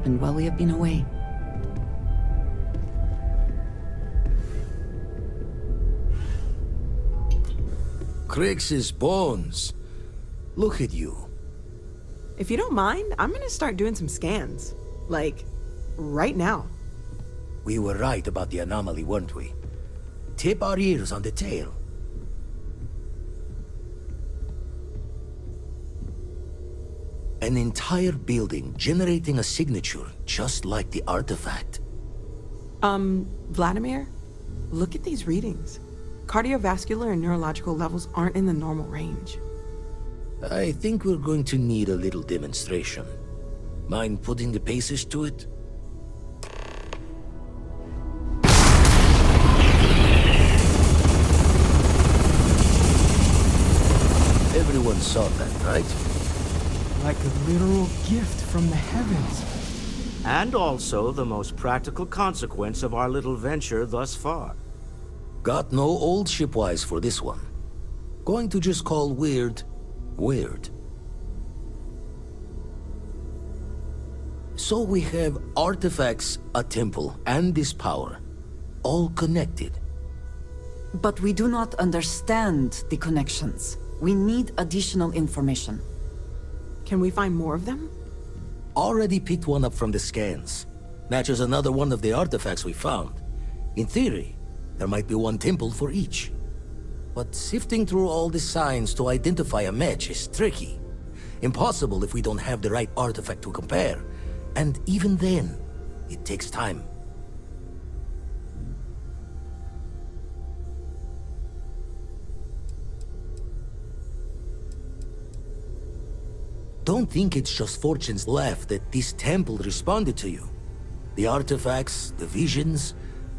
happened while we have been away. Crix's bones. Look at you. If you don't mind, I'm gonna start doing some scans. Like, right now. We were right about the anomaly, weren't we? Tip our ears on the tail. An entire building generating a signature just like the artifact. Vladimir, look at these readings. Cardiovascular and neurological levels aren't in the normal range. I think we're going to need a little demonstration. Mind putting the paces to it? Everyone saw that, right? Like a literal gift from the heavens. And also the most practical consequence of our little venture thus far. Got no old shipwise for this one. Going to just call weird, weird. So we have artifacts, a temple, and this power. All connected. But we do not understand the connections. We need additional information. Can we find more of them? Already picked one up from the scans. Matches another one of the artifacts we found. In theory, there might be one temple for each. But sifting through all the signs to identify a match is tricky. Impossible if we don't have the right artifact to compare. And even then, it takes time. Don't think it's just fortune's laugh that this temple responded to you. The artifacts, the visions,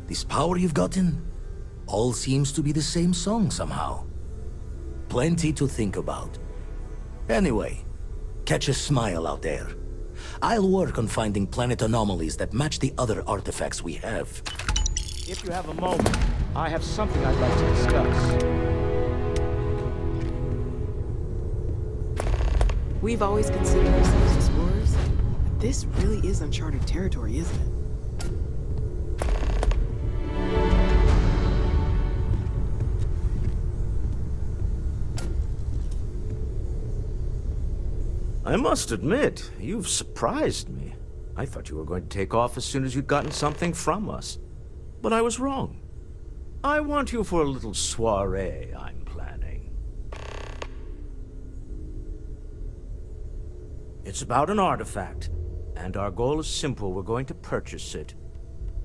this power you've gotten, all seems to be the same song somehow. Plenty to think about. Anyway, catch a smile out there. I'll work on finding planet anomalies that match the other artifacts we have. If you have a moment, I have something I'd like to discuss. We've always considered ourselves explorers, but this really is uncharted territory, isn't it? I must admit, you've surprised me. I thought you were going to take off as soon as you'd gotten something from us. But I was wrong. I want you for a little soiree I'm planning. It's about an artifact, and our goal is simple. We're going to purchase it.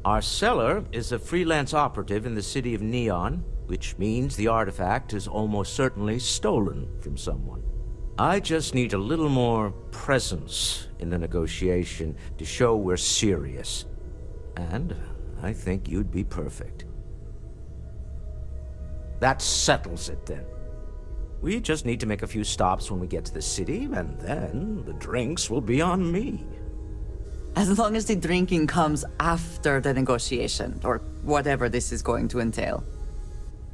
Our seller is a freelance operative in the city of Neon, which means the artifact is almost certainly stolen from someone. I just need a little more presence in the negotiation to show we're serious. And I think you'd be perfect. That settles it then. We just need to make a few stops when we get to the city, and then the drinks will be on me. As long as the drinking comes after the negotiation, or whatever this is going to entail.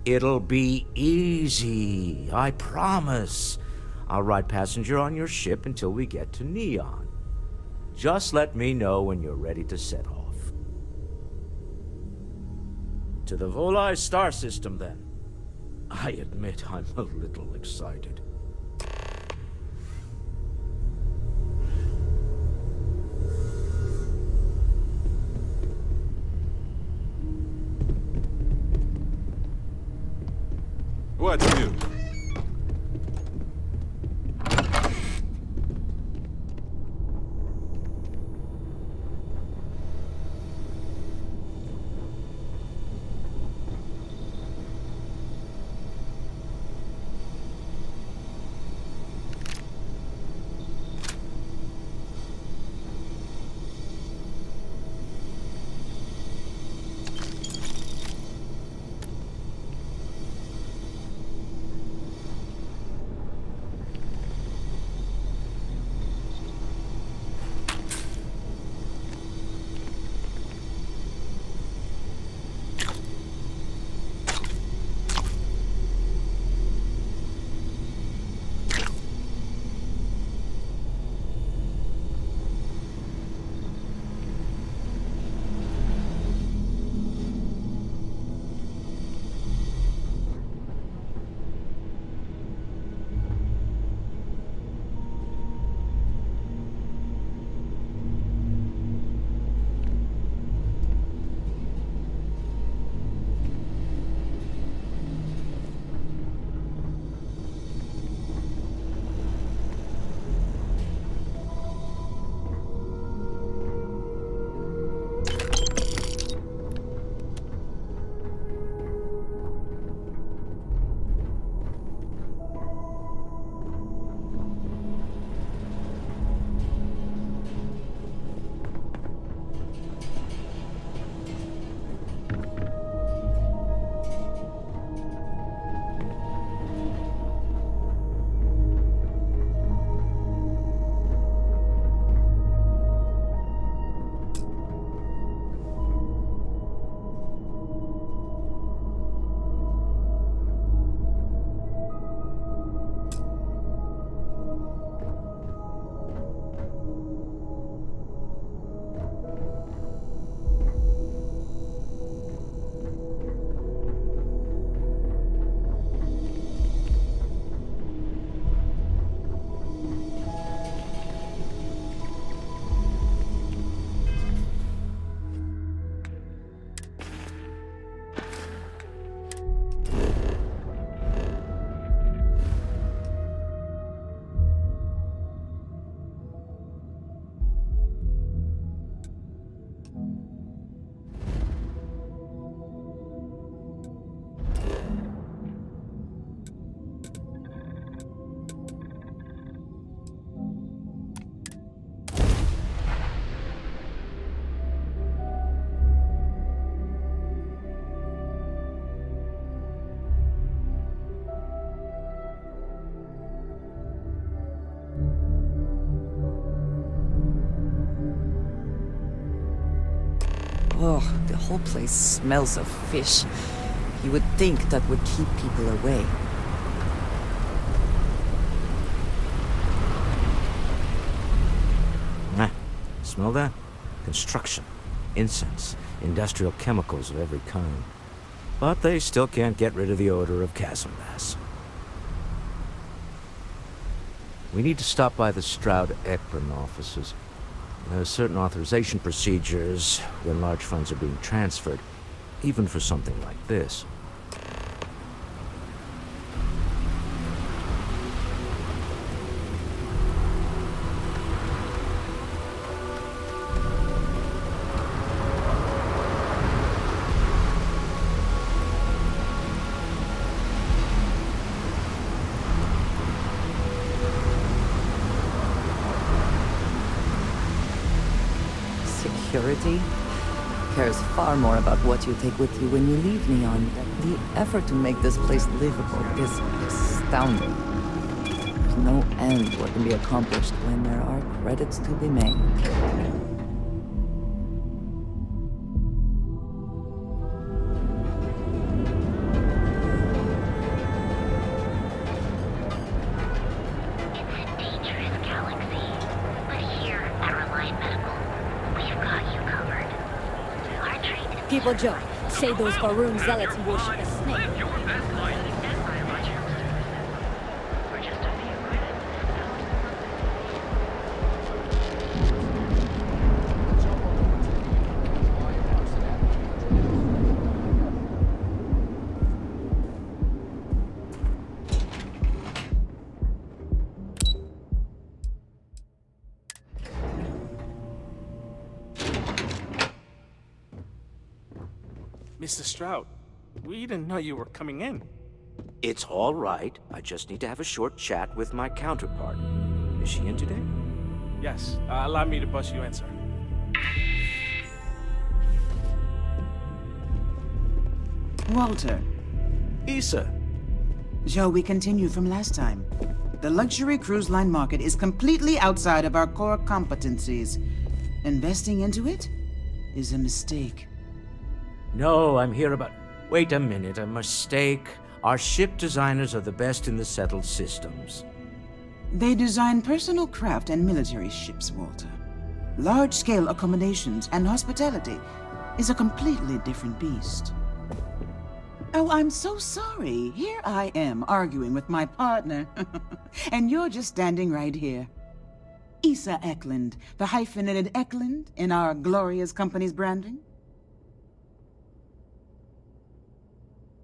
It'll be easy, I promise. I'll ride passenger on your ship until we get to Neon. Just let me know when you're ready to set off. To the Volai star system, then. I admit I'm a little excited. What's new? Oh, the whole place smells of fish. You would think that would keep people away. Smell that? Construction, incense, industrial chemicals of every kind. But they still can't get rid of the odor of chasm gas. We need to stop by the Stroud-Ekron offices. There are certain authorization procedures when large funds are being transferred, even for something like this. Security cares far more about what you take with you when you leave Neon. The effort to make this place livable is astounding. There's no end what can be accomplished when there are credits to be made. People joke, say those Faroon zealots worship a snake. Mr. Stroud, we didn't know you were coming in. It's all right. I just need to have a short chat with my counterpart. Is she in today? Yes, allow me to bust you in, sir. Walter. Issa. Shall we continue from last time? The luxury cruise line market is completely outside of our core competencies. Investing into it is a mistake. No, I'm here about... Wait a minute, a mistake. Our ship designers are the best in the settled systems. They design personal craft and military ships, Walter. Large-scale accommodations and hospitality is a completely different beast. Oh, I'm so sorry. Here I am arguing with my partner. And you're just standing right here. Issa Eklund, the hyphenated Eklund in our glorious company's branding.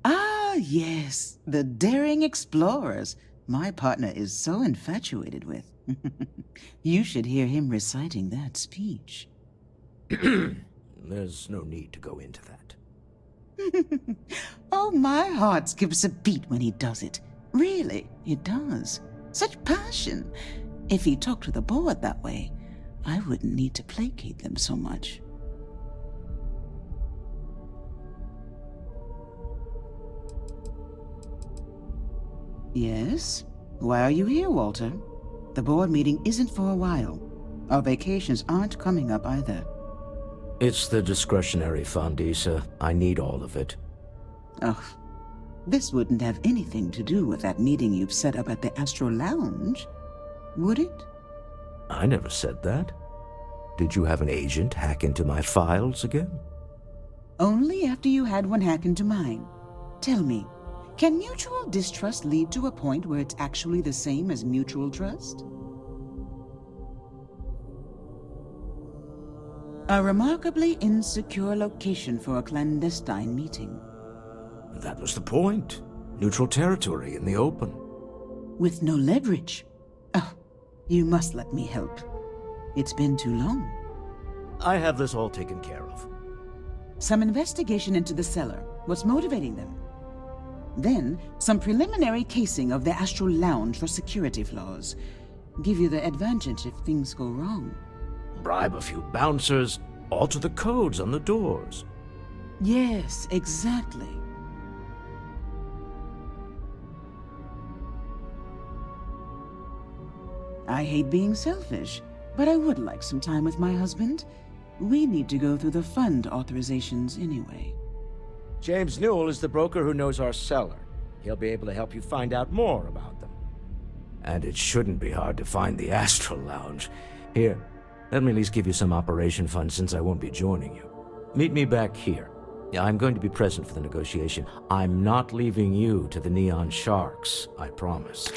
Ah, yes, the daring explorers my partner is so infatuated with. You should hear him reciting that speech. There's no need to go into that. Oh, my heart skips a beat when he does it. Really, it does. Such passion. If he talked to the board that way, I wouldn't need to placate them so much. Yes? Why are you here, Walter? The board meeting isn't for a while. Our vacations aren't coming up either. It's the discretionary fund, Issa. I need all of it. Oh, this wouldn't have anything to do with that meeting you've set up at the Astro Lounge, would it? I never said that. Did you have an agent hack into my files again? Only after you had one hack into mine. Tell me, can mutual distrust lead to a point where it's actually the same as mutual trust? A remarkably insecure location for a clandestine meeting. That was the point. Neutral territory in the open. With no leverage. Oh, you must let me help. It's been too long. I have this all taken care of. Some investigation into the cellar. What's motivating them? Then, some preliminary casing of the Astral Lounge for security flaws. Give you the advantage if things go wrong. Bribe a few bouncers, alter the codes on the doors. Yes, exactly. I hate being selfish, but I would like some time with my husband. We need to go through the fund authorizations anyway. James Newell is the broker who knows our seller. He'll be able to help you find out more about them. And it shouldn't be hard to find the Astral Lounge. Here, let me at least give you some operation funds since I won't be joining you. Meet me back here. I'm going to be present for the negotiation. I'm not leaving you to the Neon Sharks, I promise.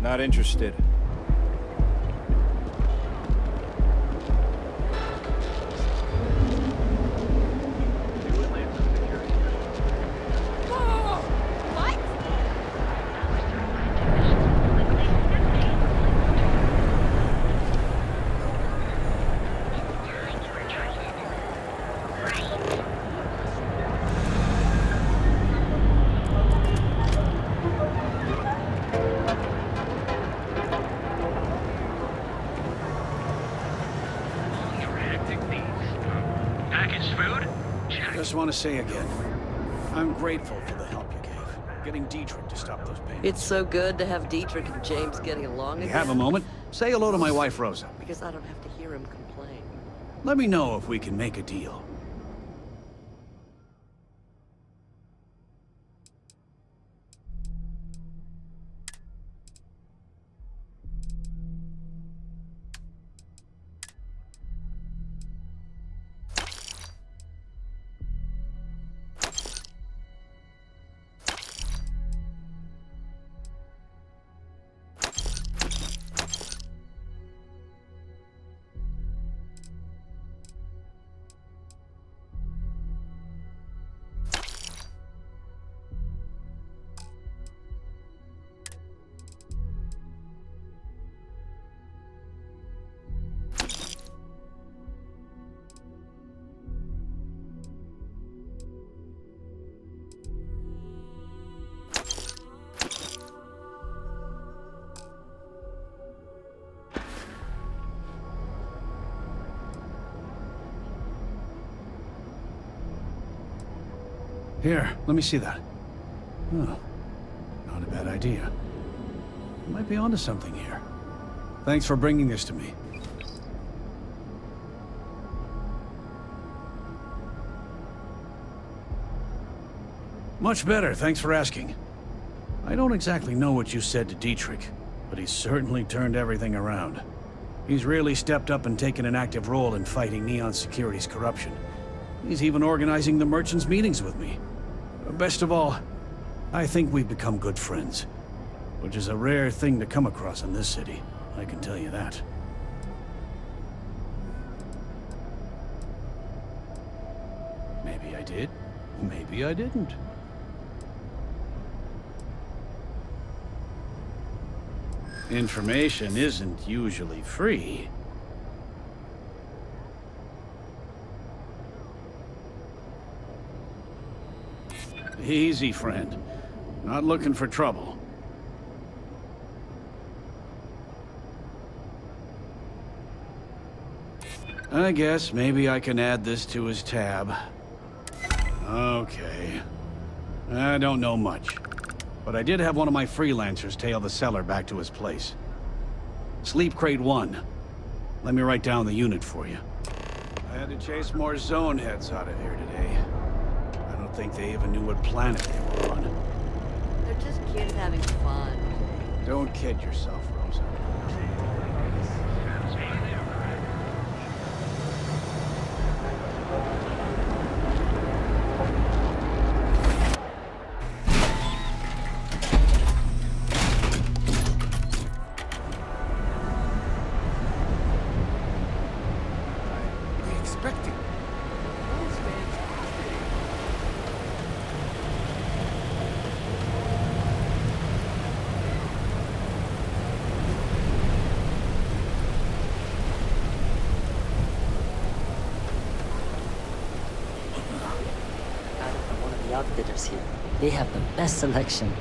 Not interested. Just want to say again, I'm grateful for the help you gave. Getting Dietrich to stop those payments. It's so good to have Dietrich and James getting along You again. have a moment? Say hello to my wife, Rosa. Because I don't have to hear him complain. Let me know if we can make a deal. Here, let me see that. Oh, not a bad idea. You might be onto something here. Thanks for bringing this to me. Much better, thanks for asking. I don't exactly know what you said to Dietrich, but he's certainly turned everything around. He's really stepped up and taken an active role in fighting Neon Security's corruption. He's even organizing the merchants' meetings with me. Best of all, I think we've become good friends, which is a rare thing to come across in this city, I can tell you that. Maybe I did, maybe I didn't. Information isn't usually free. Easy, friend. Not looking for trouble. I guess maybe I can add this to his tab. Okay. I don't know much. But I did have one of my freelancers tail the seller back to his place. Sleep Crate 1. Let me write down the unit for you. I had to chase more zone heads out of here today. I don't think they even knew what planet they were on. They're just kids having fun. Don't kid yourself, Rosa. the outfitters here. They have the best selection.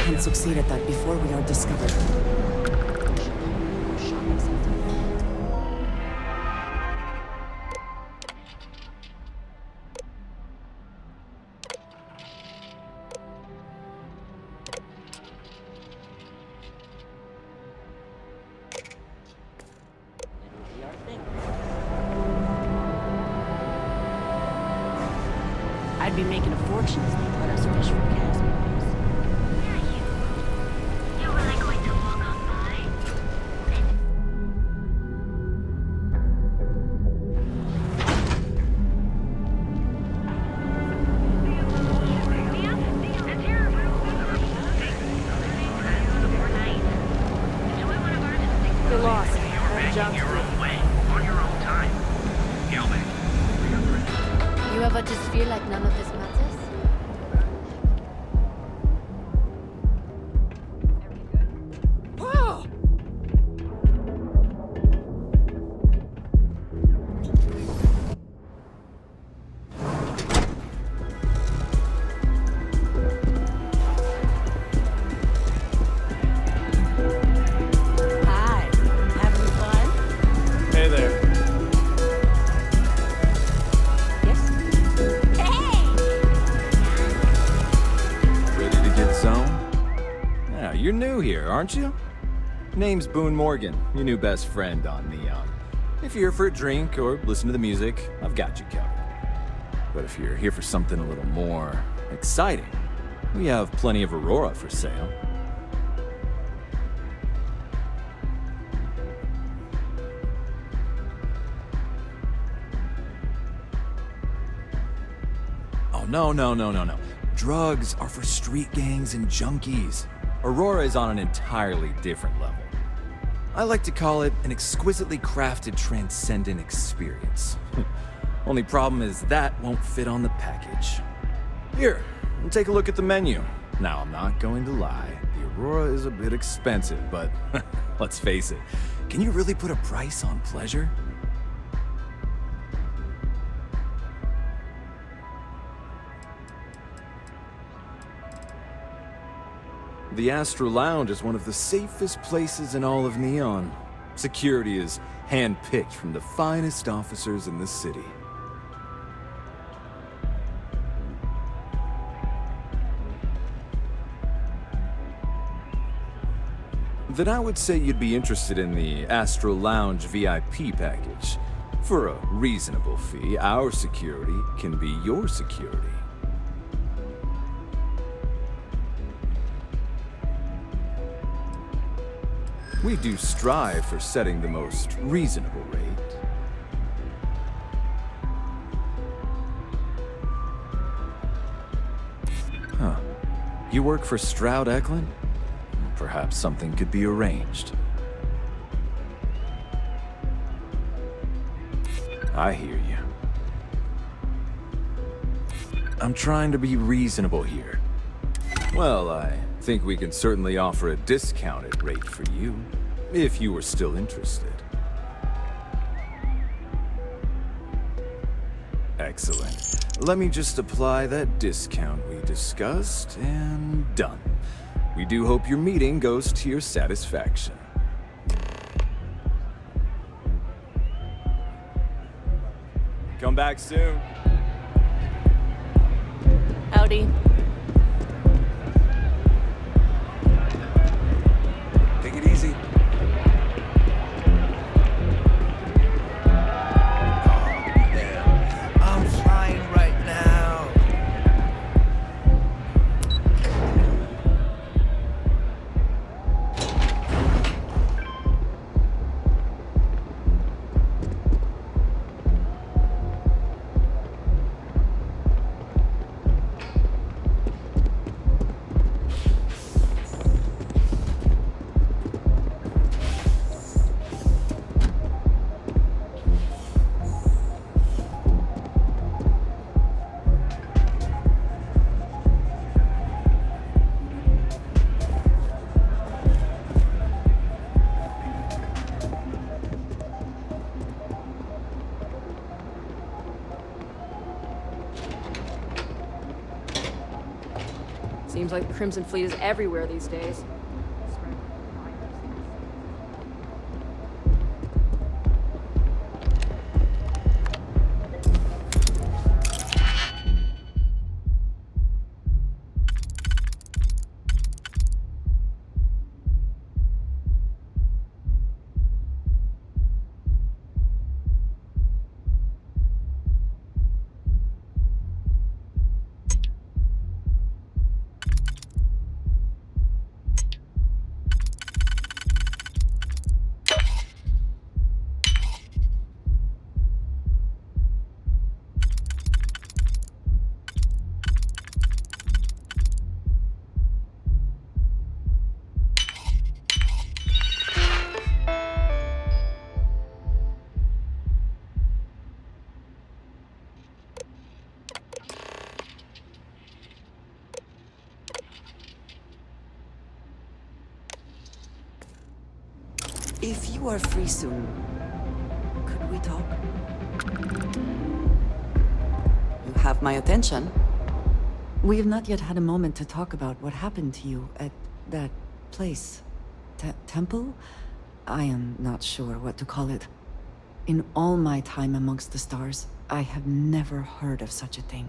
Can succeed at that before we are discovered. I'd be making a fortune if they let us fish for gas. You ever just feel like none of this matters? Hi, having fun? Hey there. Yes? Ready to get zoned? Yeah, you're new here, aren't you? Name's Boone Morgan, your new best friend on Neon. If you're here for a drink or listen to the music, I've got you covered. But if you're here for something a little more exciting, we have plenty of Aurora for sale. Oh, no. Drugs are for street gangs and junkies. Aurora is on an entirely different level. I like to call it an exquisitely crafted, transcendent experience. Only problem is that won't fit on the package. Here, take a look at the menu. Now, I'm not going to lie, the Aurora is a bit expensive, but let's face it, can you really put a price on pleasure? The Astro Lounge is one of the safest places in all of Neon. Security is hand-picked from the finest officers in the city. Then I would say you'd be interested in the Astro Lounge VIP package. For a reasonable fee, our security can be your security. We do strive for setting the most reasonable rate. You work for Stroud Eklund? Perhaps something could be arranged. I hear you. I'm trying to be reasonable here. Well, I think we can certainly offer a discounted rate for you, if you were still interested. Excellent. Let me just apply that discount we discussed, and done. We do hope your meeting goes to your satisfaction. Come back soon. Howdy. Take it easy. I'm flying right now. Seems like the Crimson Fleet is everywhere these days. If you are free soon, could we talk? You have my attention. We have not yet had a moment to talk about what happened to you at that place. Temple? I am not sure what to call it. In all my time amongst the stars, I have never heard of such a thing.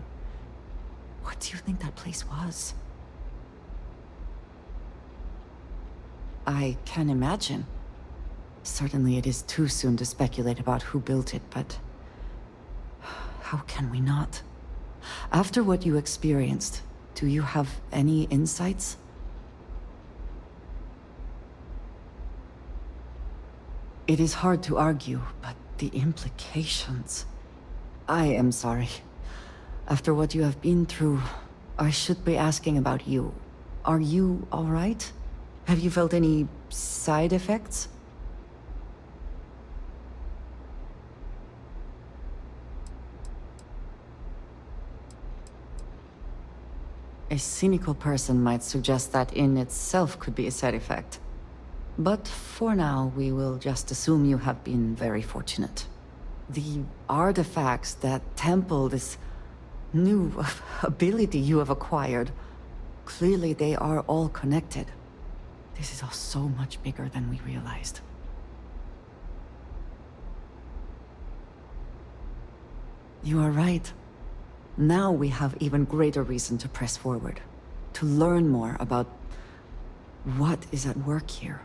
What do you think that place was? I can imagine. Certainly it is too soon to speculate about who built it, but how can we not? After what you experienced, do you have any insights? It is hard to argue, but the implications... I am sorry. After what you have been through, I should be asking about you. Are you all right? Have you felt any side effects? A cynical person might suggest that in itself could be a side effect. But for now, we will just assume you have been very fortunate. The artifacts, that temple, this new ability you have acquired, clearly they are all connected. This is all so much bigger than we realized. You are right. Now we have even greater reason to press forward, to learn more about what is at work here.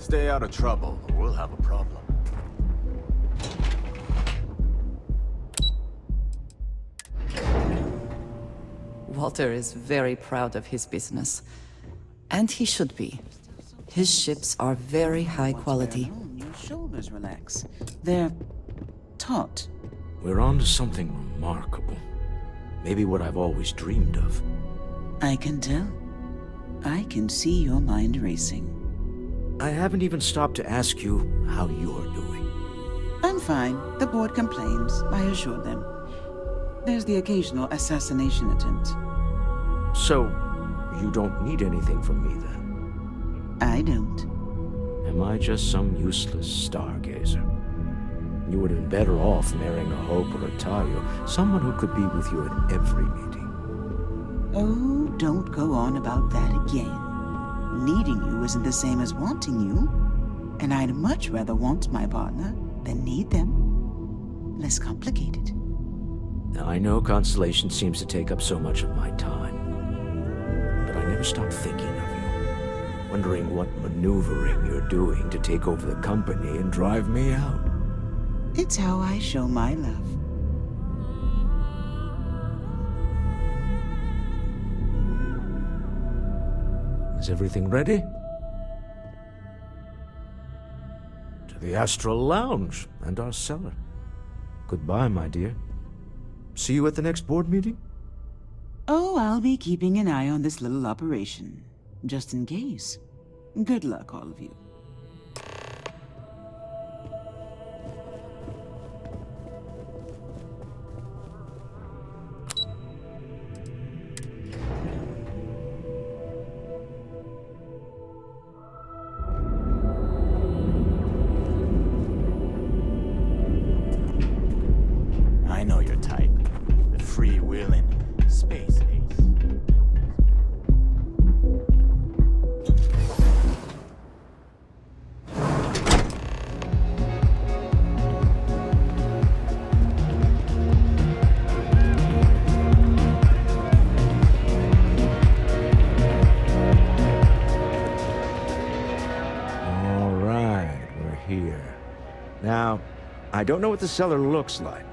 stay out of trouble, or we'll have a problem. Walter is very proud of his business. And he should be. His ships are very high quality. Your shoulders relax. They're taut. We're on to something remarkable. Maybe what I've always dreamed of. I can tell. I can see your mind racing. I haven't even stopped to ask you how you're doing. I'm fine. The board complains, I assure them. There's the occasional assassination attempt. So, you don't need anything from me then? I don't. Am I just some useless stargazer? You would have been better off marrying a Hope or a Tayo, someone who could be with you at every meeting. Oh, don't go on about that again. Needing you isn't the same as wanting you. And I'd much rather want my partner than need them. Less complicated. Now, I know Constellation seems to take up so much of my time. But I never stop thinking of you. Wondering what maneuvering you're doing to take over the company and drive me out. It's how I show my love. Is everything ready? To the Astral Lounge and our cellar. Goodbye, my dear. See you at the next board meeting? Oh, I'll be keeping an eye on this little operation. Just in case. Good luck, all of you. I know your type. The freewheeling space ace. All right, we're here. Now, I don't know what the cellar looks like,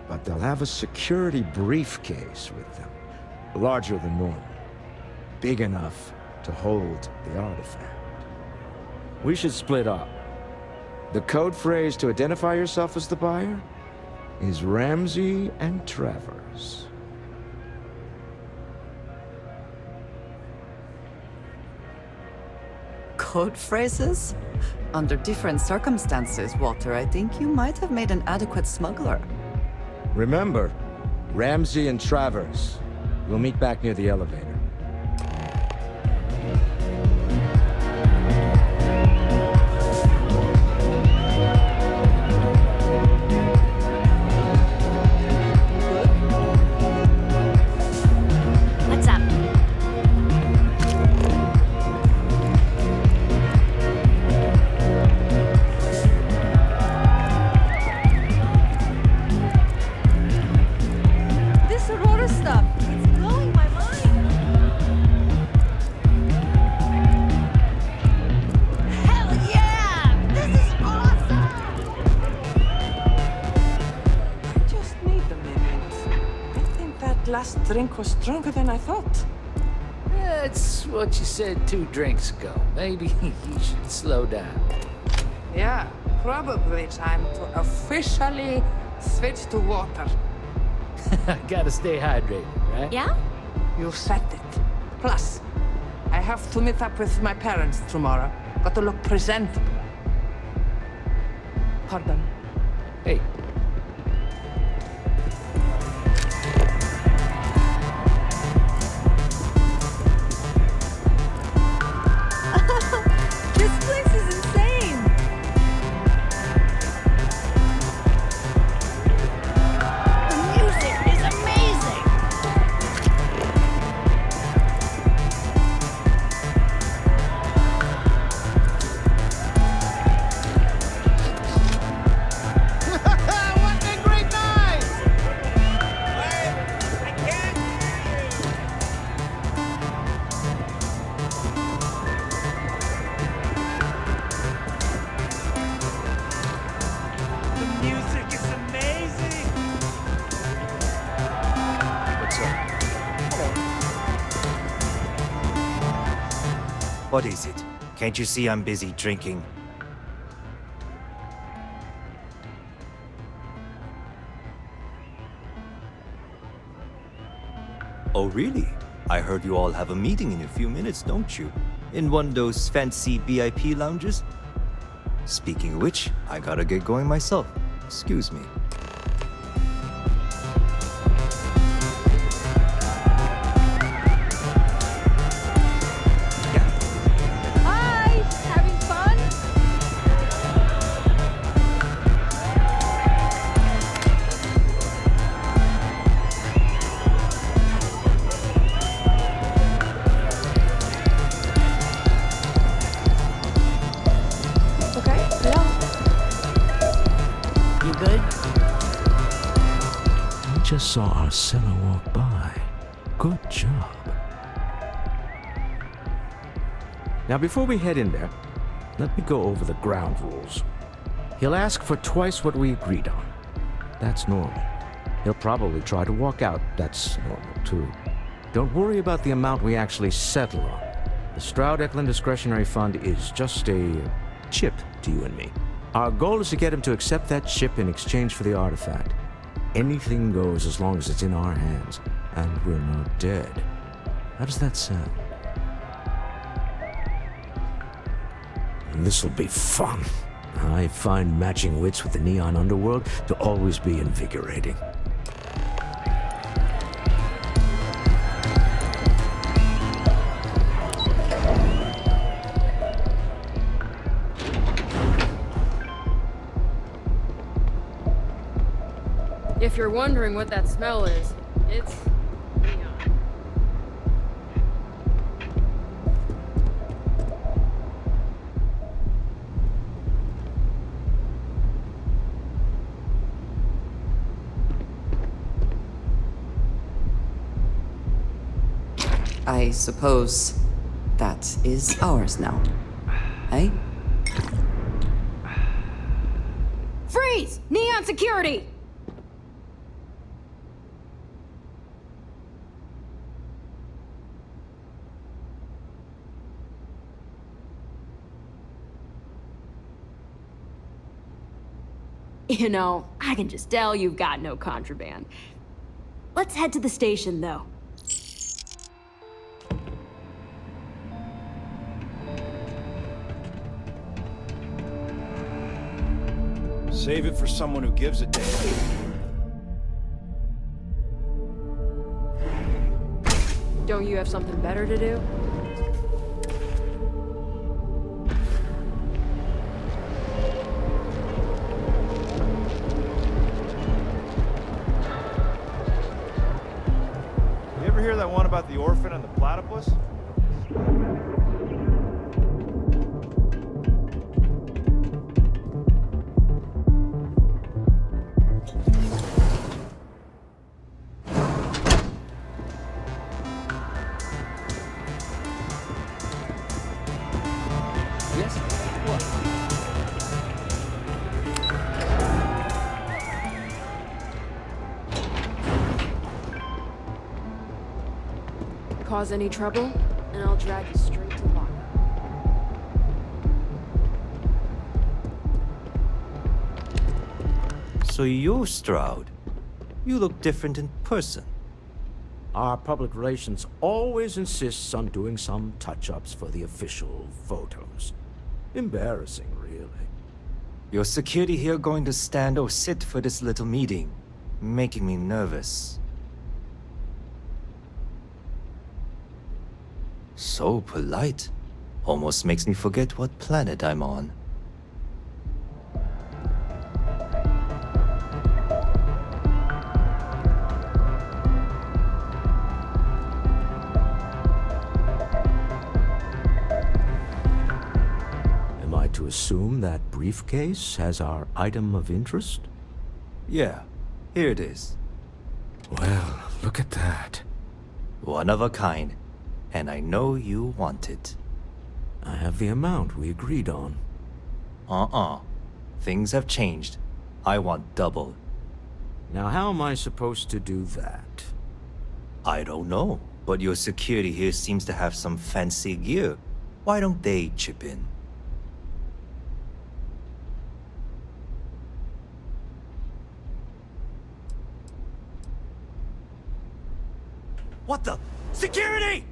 but they'll have a security briefcase with them, larger than normal, big enough to hold the artifact. We should split up. The code phrase to identify yourself as the buyer is Ramsey and Travers. Code phrases? Under different circumstances, Walter, I think you might have made an adequate smuggler. Remember, Ramsey and Travers. We'll meet back near the elevator. What's up? This Aurora stuff, it's blowing my mind. Hell yeah! This is awesome! I just need a minute. I think that last drink was stronger than I thought. That's what you said 2 drinks ago. Maybe you should slow down. Yeah, probably time to officially switch to water. Gotta stay hydrated, right? Yeah? You said it. Plus, I have to meet up with my parents tomorrow. Got to look presentable. Pardon. Hey. This place is insane. The music is amazing! What is it? Can't you see I'm busy drinking? Oh, really? I heard you all have a meeting in a few minutes, don't you? In one of those fancy VIP lounges? Speaking of which, I gotta get going myself. Excuse me. Hi! Having fun? Okay, yeah. You good? We just saw our cellar walk by. Good job. Now, before we head in there, let me go over the ground rules. He'll ask for twice what we agreed on. That's normal. He'll probably try to walk out. That's normal, too. Don't worry about the amount we actually settle on. The Stroud-Eklund Discretionary Fund is just a chip to you and me. Our goal is to get him to accept that chip in exchange for the artifact. Anything goes as long as it's in our hands, and we're not dead. How does that sound? This'll be fun. I find matching wits with the neon underworld to always be invigorating. If you're wondering what that smell is, it's neon. I suppose that is ours now. Eh? Freeze! Neon security! You know, I can just tell you've got no contraband. Let's head to the station, though. Save it for someone who gives a damn. Don't you have something better to do? You ever hear that one about the orphan and the platypus? Cause any trouble, and I'll drag you straight to locker. So you're Stroud. You look different in person. Our public relations always insists on doing some touch-ups for the official photos. Embarrassing, really. Your security here going to stand or sit for this little meeting, making me nervous. So polite. Almost makes me forget what planet I'm on. Am I to assume that briefcase has our item of interest? Yeah, here it is. Well, look at that. One of a kind. And I know you want it. I have the amount we agreed on. Things have changed. I want double. Now how am I supposed to do that? I don't know, but your security here seems to have some fancy gear. Why don't they chip in? What the? Security!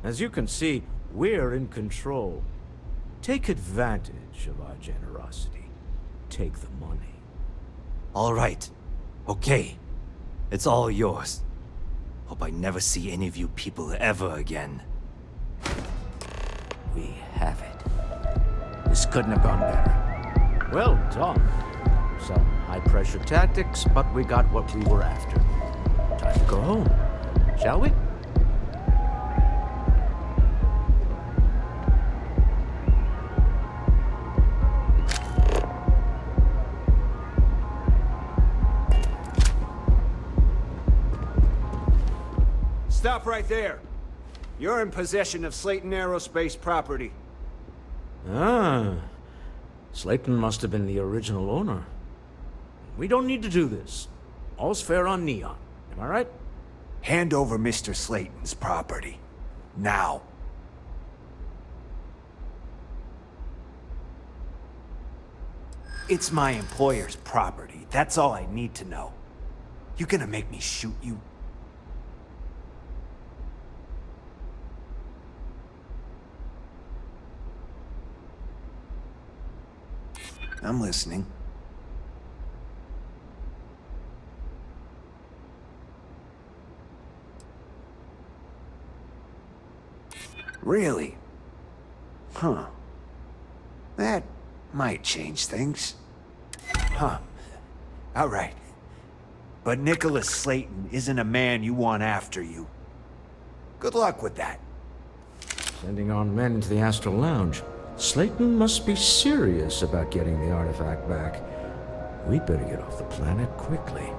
As you can see, we're in control. Take advantage of our generosity. Take the money. All right. Okay. It's all yours. Hope I never see any of you people ever again. We have it. This couldn't have gone better. Well done. Some high-pressure tactics, but we got what we were after. Time to go home, shall we? Stop right there. You're in possession of Slayton Aerospace property. Ah. Slayton must have been the original owner. We don't need to do this. All's fair on Neon. Am I right? Hand over Mr. Slayton's property. Now. It's my employer's property. That's all I need to know. You gonna make me shoot you? I'm listening. Really? Huh. That might change things. Huh. All right. But Nicholas Slayton isn't a man you want after you. Good luck with that. Sending on men into the Astral Lounge. Slayton must be serious about getting the artifact back. We'd better get off the planet quickly.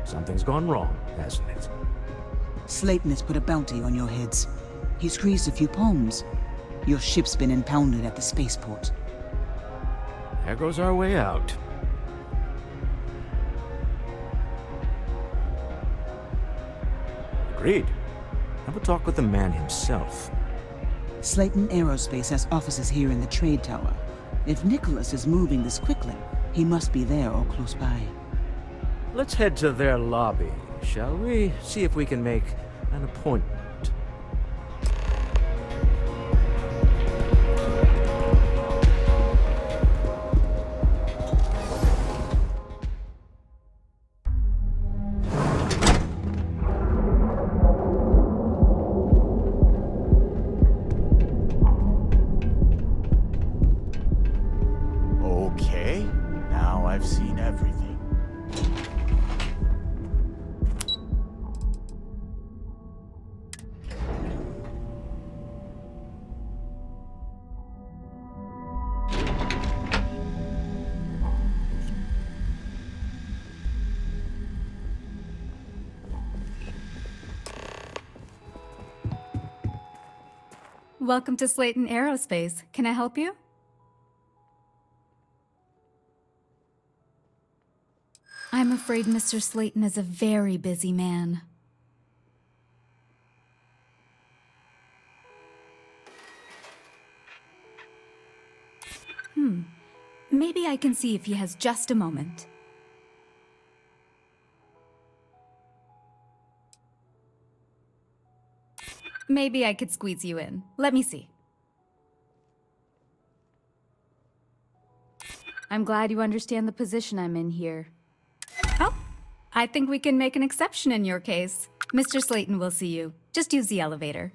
Something's gone wrong, hasn't it? Slayton has put a bounty on your heads. He's squeezed a few palms. Your ship's been impounded at the spaceport. There goes our way out. Agreed. Have a talk with the man himself. Slayton Aerospace has offices here in the trade tower. If Nicholas is moving this quickly, he must be there or close by. Let's head to their lobby, shall we? See if we can make an appointment. Okay, now I've seen everything. Welcome to Slayton Aerospace. Can I help you? I'm afraid Mr. Slayton is a very busy man. Maybe I can see if he has just a moment. Maybe I could squeeze you in. Let me see. I'm glad you understand the position I'm in here. Oh, I think we can make an exception in your case. Mr. Slayton will see you. Just use the elevator.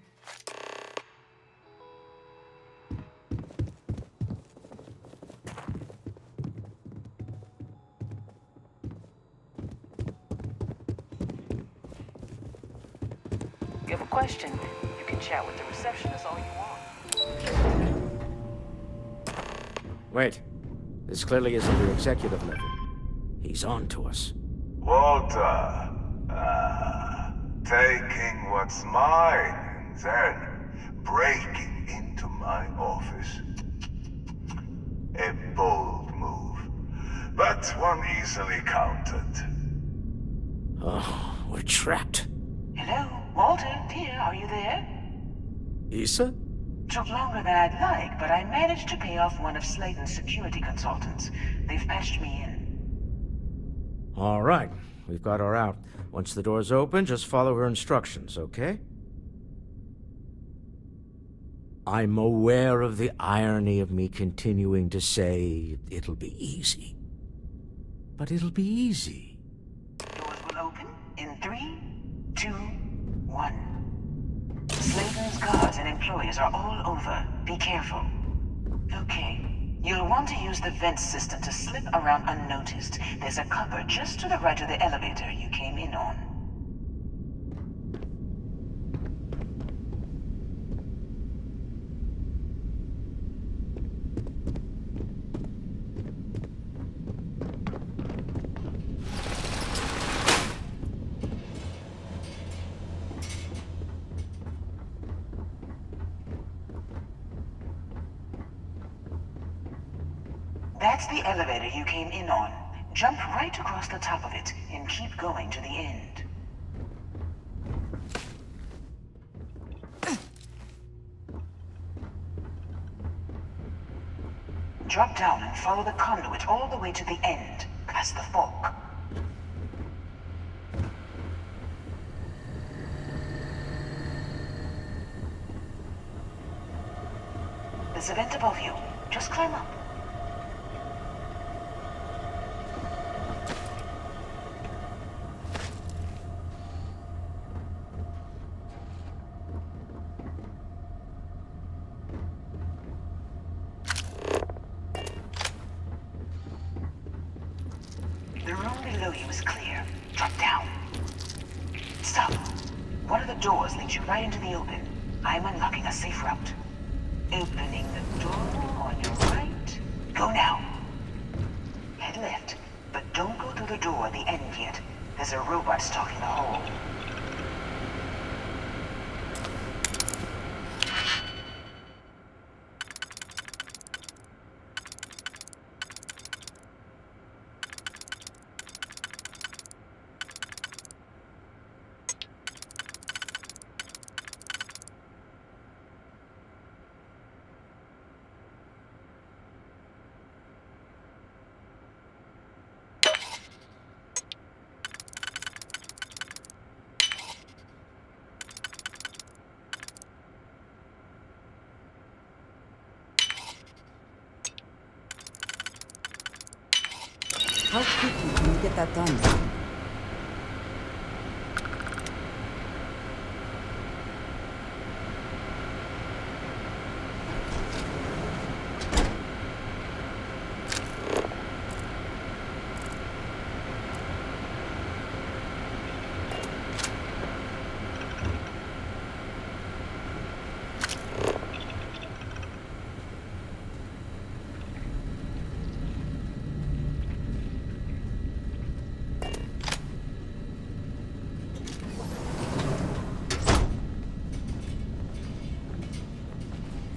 You have a question, you can chat with the receptionist all you want. Wait. This clearly isn't your executive level. He's on to us. Walter. Taking what's mine and then breaking into my office. A bold move, but one easily countered. Oh, we're trapped. Hello, Walter, dear, are you there? Issa? Took longer than I'd like, but I managed to pay off one of Slayton's security consultants. They've patched me in. All right, we've got her out. Once the door's open, just follow her instructions, okay? I'm aware of the irony of me continuing to say it'll be easy. But it'll be easy. Doors will open in 3, 2, 1. Slayton's guards and employees are all over. Be careful. Okay. You'll want to use the vent system to slip around unnoticed. There's a cupboard just to the right of the elevator you came in on. That's the elevator you came in on. Jump right across the top of it and keep going to the end. Drop down and follow the conduit all the way to the end, past the fork. There's a vent above you. Just climb up. The room below you is clear. Drop down. Stop. One of the doors leads you right into the open. I'm unlocking a safe route. Opening the door on your right. Go now. Head left, but don't go through the door at the end yet. There's a robot stalking the hole. How quickly can you get that done?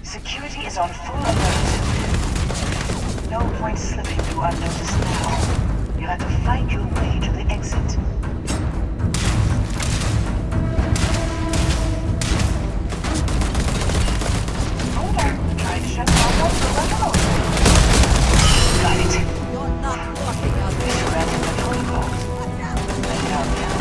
Security is on full alert. No point slipping through unnoticed now. You'll have to fight your way to the exit. Hold on. Try to shut down the level. Got it. You're not walking out there. Surrounding the protocols. Let down now.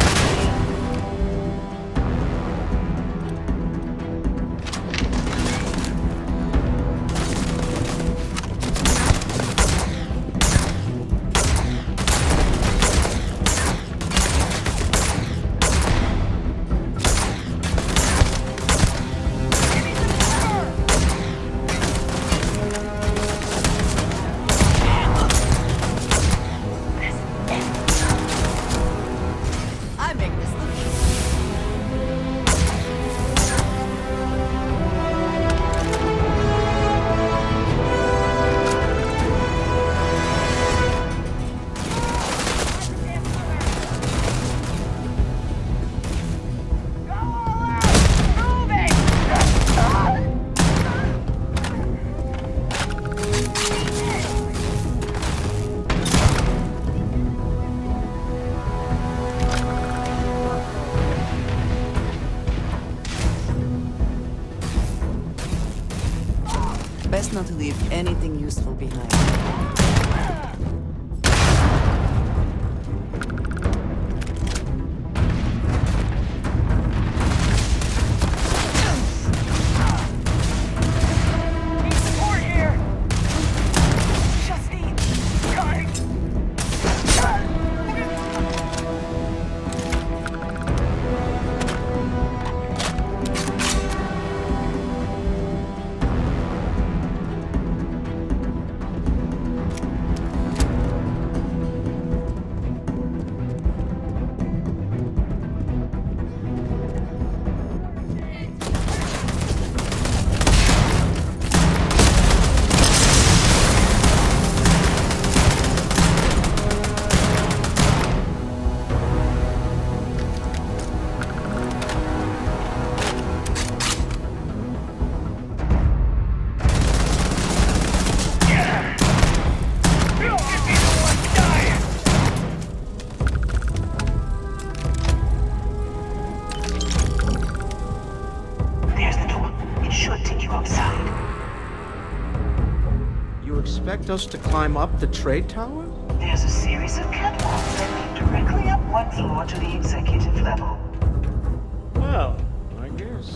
Best not to leave anything useful behind. Expect us to climb up the trade tower? There's a series of catwalks that lead directly up one floor to the executive level. Well, I guess.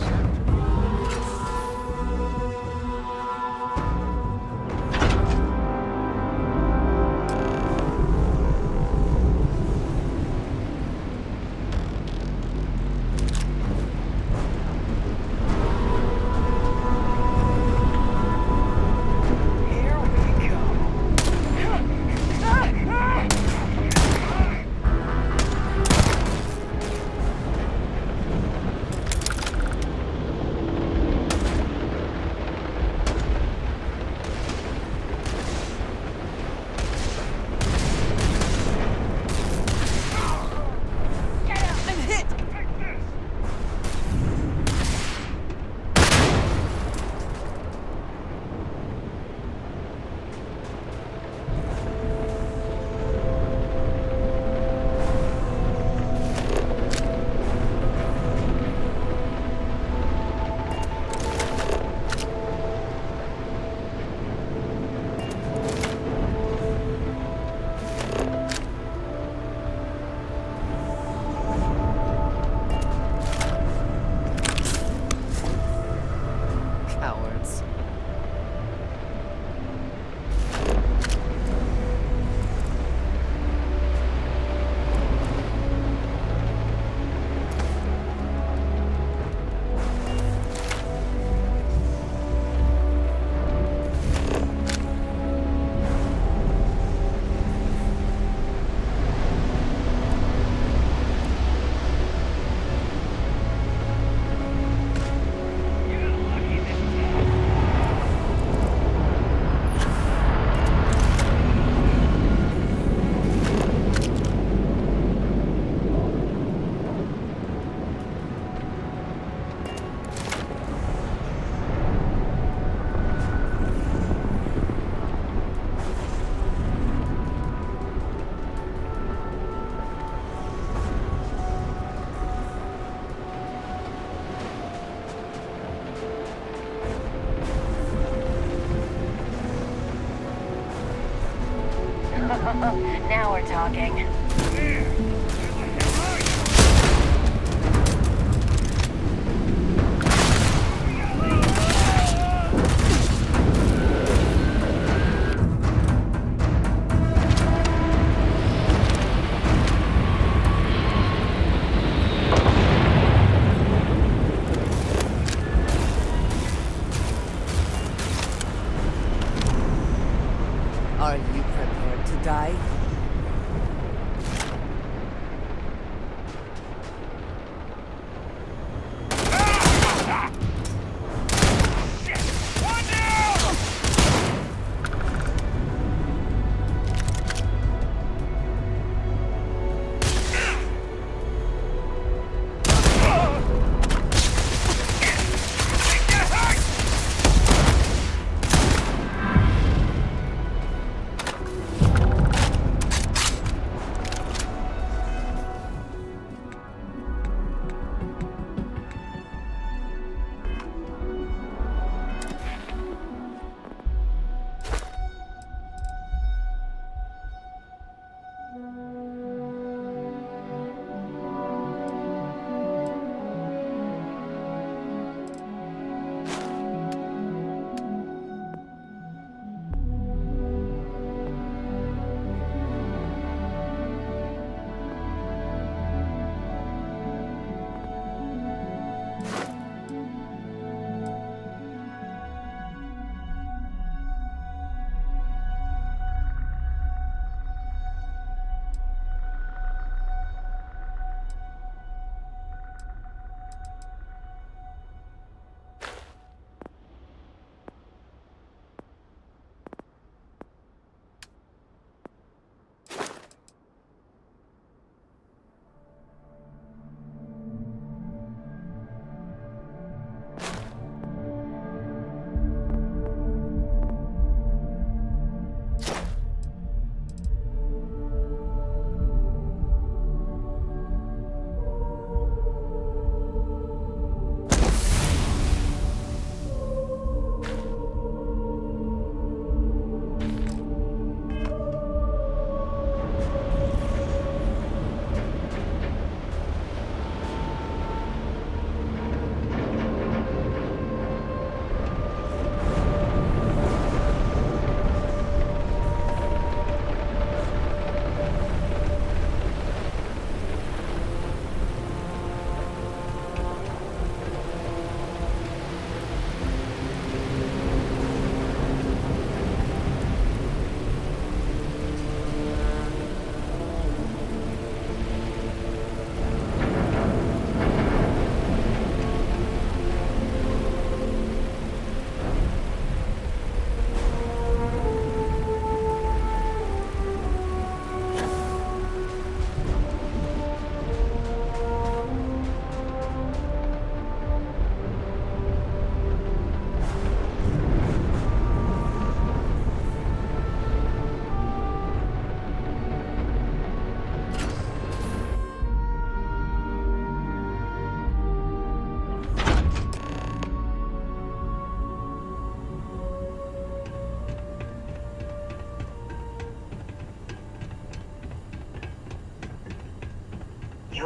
Now we're talking. Are you prepared to die?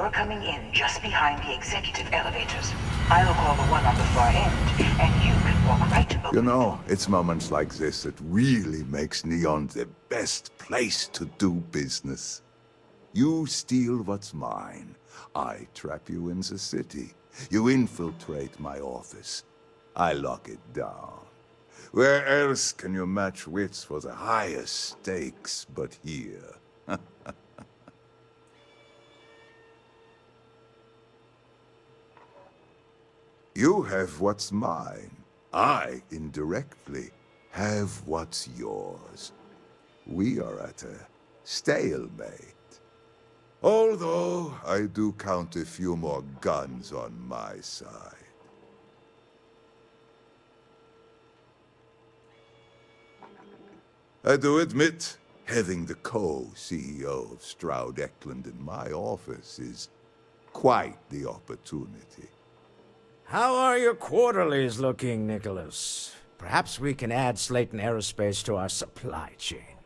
you're coming in just behind the executive elevators. I'll call the one on the far end, and you can walk right over. You know, it's moments like this that really makes Neon the best place to do business. You steal what's mine. I trap you in the city. You infiltrate my office. I lock it down. Where else can you match wits for the highest stakes but here? You have what's mine. I, indirectly, have what's yours. We are at a stalemate. Although, I do count a few more guns on my side. I do admit, having the co-CEO of Stroud Eklund in my office is quite the opportunity. How are your quarterlies looking, Nicholas? Perhaps we can add Slayton Aerospace to our supply chain,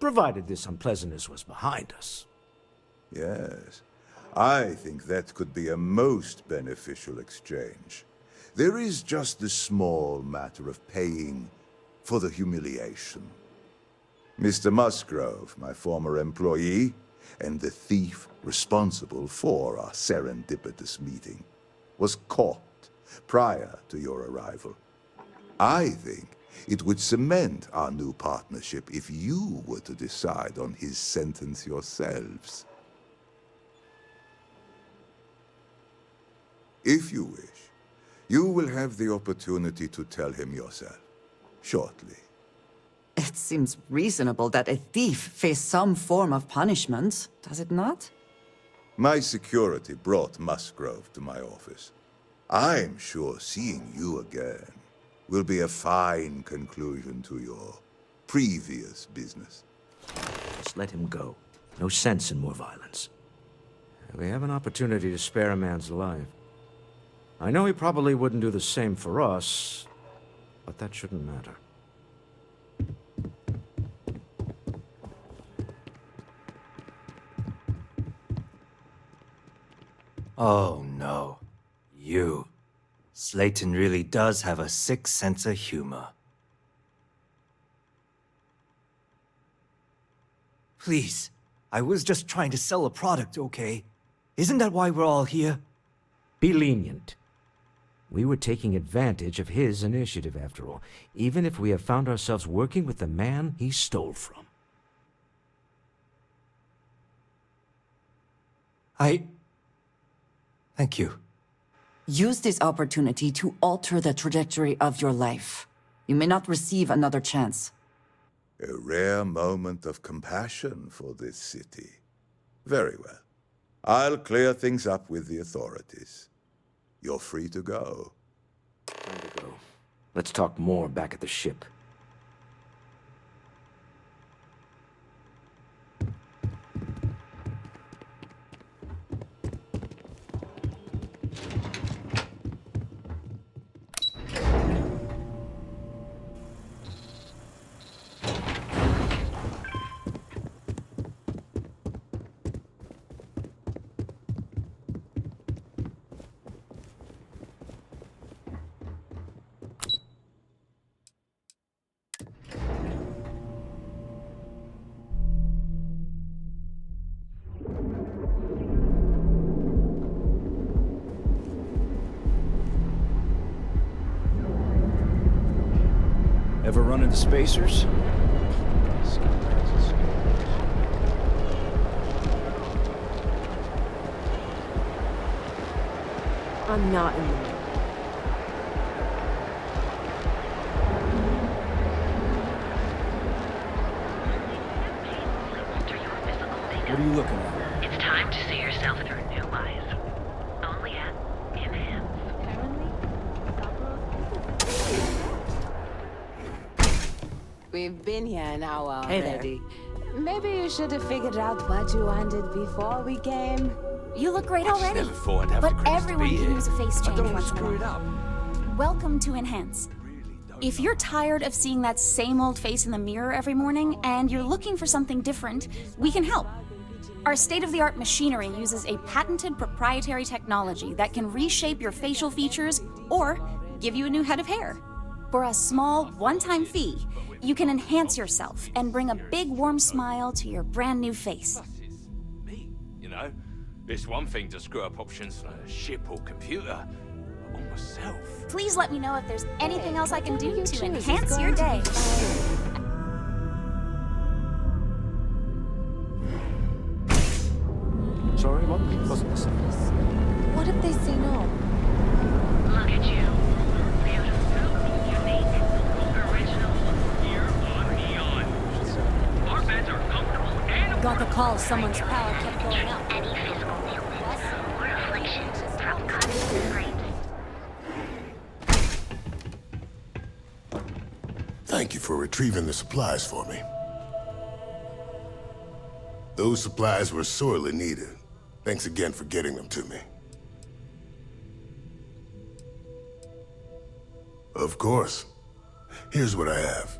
provided this unpleasantness was behind us. Yes, I think that could be a most beneficial exchange. There is just the small matter of paying for the humiliation. Mr. Musgrove, my former employee, and the thief responsible for our serendipitous meeting, was caught prior to your arrival. I think it would cement our new partnership if you were to decide on his sentence yourselves. If you wish, you will have the opportunity to tell him yourself, shortly. It seems reasonable that a thief face some form of punishment, does it not? My security brought Musgrove to my office. I'm sure seeing you again will be a fine conclusion to your previous business. Just let him go. No sense in more violence. We have an opportunity to spare a man's life. I know he probably wouldn't do the same for us, but that shouldn't matter. Oh no. You. Slayton really does have a sick sense of humor. Please, I was just trying to sell a product, okay? Isn't that why we're all here? Be lenient. We were taking advantage of his initiative, after all, even if we have found ourselves working with the man he stole from. Thank you. Use this opportunity to alter the trajectory of your life. You may not receive another chance. A rare moment of compassion for this city. Very well. I'll clear things up with the authorities. You're free to go. Time to go. Let's talk more back at the ship. Ever run into spacers? I'm not in the mood. What are you looking at? It's time to see yourself through new eyes. Only at Enhance. We've been here an hour Hey there. already. Maybe you should have figured out what you wanted before we came. You look great already. Never thought I'd have But the courage to everyone be can here. use a face I change don't want once to in a screw it while. up. Welcome to Enhance. If you're tired of seeing that same old face in the mirror every morning and you're looking for something different, we can help. Our state-of-the-art machinery uses a patented proprietary technology that can reshape your facial features or give you a new head of hair. For a small, one-time fee, you can enhance yourself and bring a big, warm smile to your brand new face. You know, it's one thing to screw up options on a ship or computer, but on myself. Please let me know if there's anything else I can do to enhance your day. Sorry, what wasn't listening? What if they say no? Look at you. Beautiful, unique, original, here on Neon. Our beds are comfortable and Got the call, someone's power kept going up. any physical illness or affliction from constant strain. Thank you for retrieving the supplies for me. Those supplies were sorely needed. Thanks again for getting them to me. Of course. Here's what I have.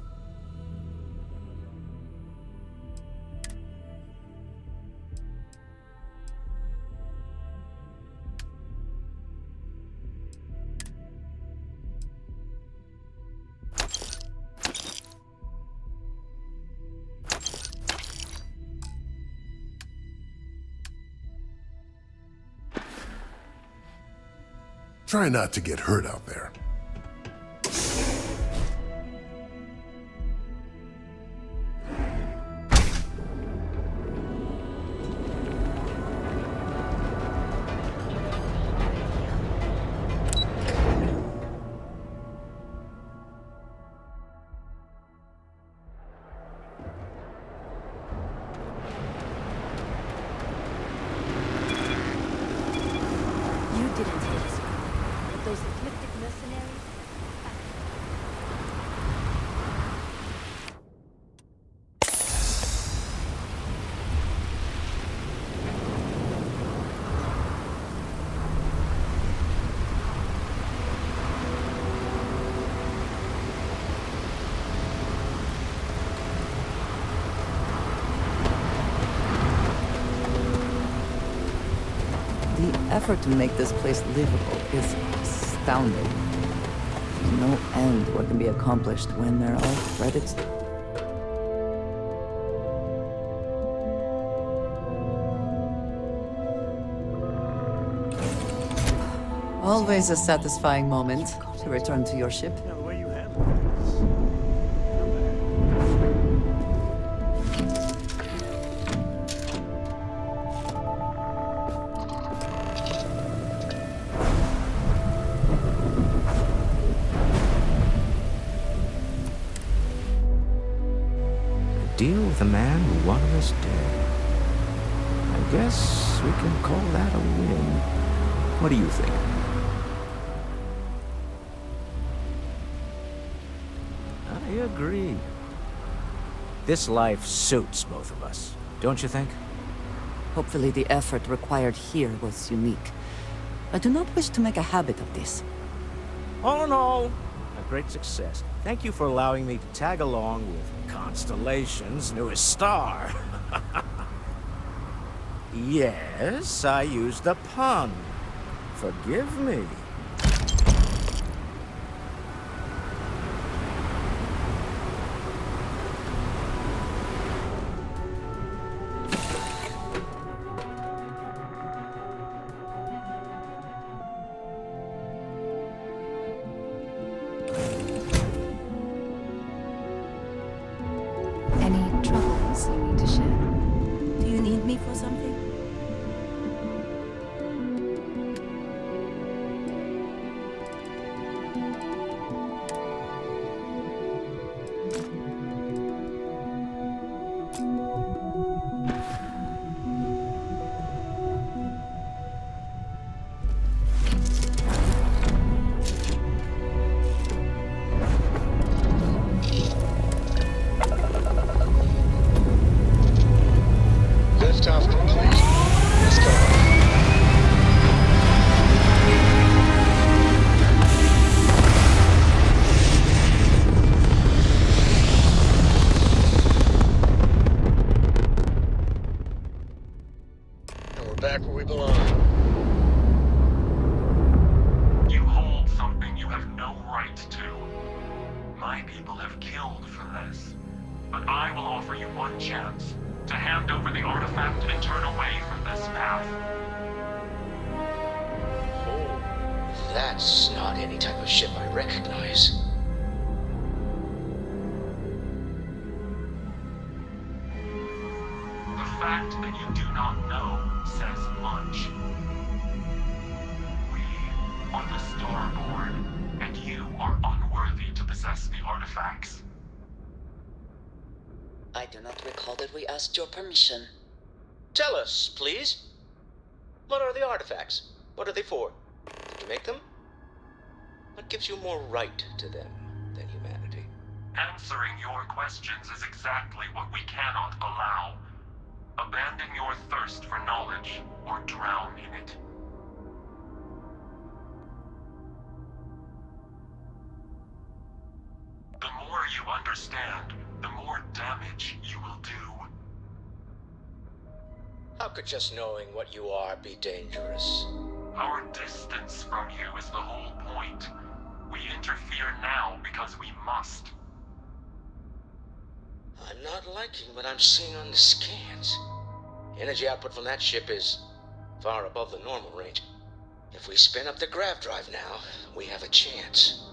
Try not to get hurt out there. You didn't take us. But those ecliptic mercenaries? The effort to make this place livable is astounding. There's no end to what can be accomplished when there are credits. Always a satisfying moment to return to your ship. Deal with a man who wanted us dead. I guess we can call that a win. What do you think? I agree. This life suits both of us, don't you think? Hopefully the effort required here was unique. I do not wish to make a habit of this. All in all, a great success. Thank you for allowing me to tag along with Constellation's newest star. Yes, I used a pun. Forgive me. Any troubles you need to share? Do you need me for something? my people have killed for this. But I will offer you one chance to hand over the artifact and turn away from this path. Oh, that's not any type of ship I recognize. The fact that you do not know says much. We are the Starborn, and you are unworthy to possess the artifacts. I do not recall that we asked your permission. Tell us, please. What are the artifacts? What are they for? Did you make them? What gives you more right to them than humanity? Answering your questions is exactly what we cannot allow. Abandon your thirst for knowledge, or drown in it. The more you understand, the more damage you will do. How could just knowing what you are be dangerous? Our distance from you is the whole point. We interfere now because we must. I'm not liking what I'm seeing on the scans. Energy output from that ship is far above the normal range. If we spin up the grav drive now, we have a chance.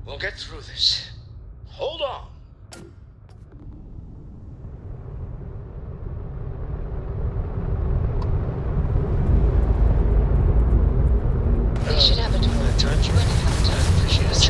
We'll get through this. Hold on. They should have it worked. Aren't you ready for the time? Appreciate it.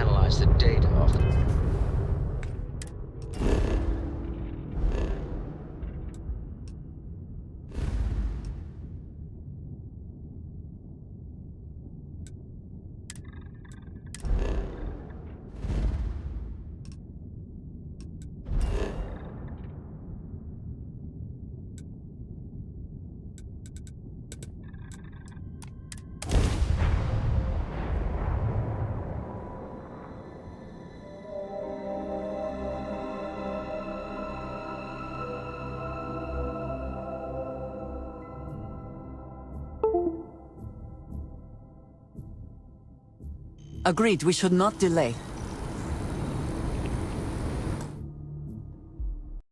analyze the data off the... Agreed, we should not delay.